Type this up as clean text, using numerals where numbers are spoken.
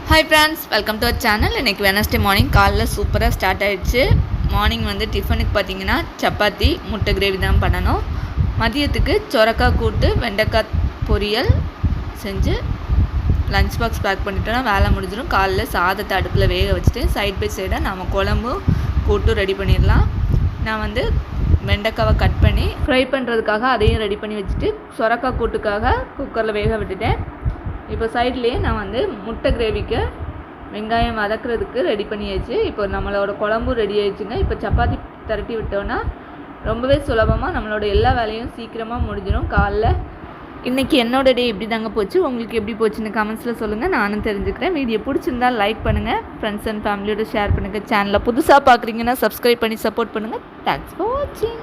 Hi friends, welcome to our channel. இன்றைக்கி Wednesday morning காலைல சூப்பராக ஸ்டார்ட் ஆகிடுச்சு. மார்னிங் டிஃபனுக்கு பார்த்திங்கன்னா சப்பாத்தி முட்டை கிரேவி தான் பண்ணணும். மதியத்துக்கு சொரக்காய் கூட்டு வெண்டைக்காய் பொரியல் செஞ்சு லஞ்ச் பாக்ஸ் பேக் பண்ணிட்டோன்னா வேலை முடிஞ்சிடும். காலைல சாதத்தை அடுப்பில் வேக வச்சுட்டு சைட் பை சைடாக நம்ம குழம்பும் கூட்டும் ரெடி பண்ணிடலாம். நான் வெண்டைக்காவை கட் பண்ணி ஃப்ரை பண்ணுறதுக்காக அதையும் ரெடி பண்ணி வச்சுட்டு சொரக்காய் கூட்டுக்காக குக்கரில் வேக விட்டுட்டேன். இப்போ சைட்லேயே நான் முட்டை கிரேவிக்கு வெங்காயம் வதக்குறதுக்கு ரெடி பண்ணியாச்சு. இப்போ நம்மளோட குழம்பும் ரெடி ஆயிடுச்சுங்க. இப்போ சப்பாத்தி திரட்டி விட்டோன்னா ரொம்பவே சுலபமாக நம்மளோட எல்லா வேலையும் சீக்கிரமாக முடிஞ்சிடும். காலைல இன்றைக்கி என்னோட டே எப்படி தாங்க போச்சு, உங்களுக்கு எப்படி போச்சுன்னு கமெண்ட்ஸில் சொல்லுங்கள், நானும் தெரிஞ்சுக்கிறேன். வீடியோ பிடிச்சிருந்தால் லைக் பண்ணுங்கள், ஃப்ரெண்ட்ஸ் அண்ட் ஃபேமிலியோட ஷேர் பண்ணுங்கள். சேனலை புதுசாக பார்க்குறீங்கன்னா சப்ஸ்கிரைப் பண்ணி சப்போர்ட் பண்ணுங்கள். தேங்க்ஸ் ஃபார் வாட்சிங்.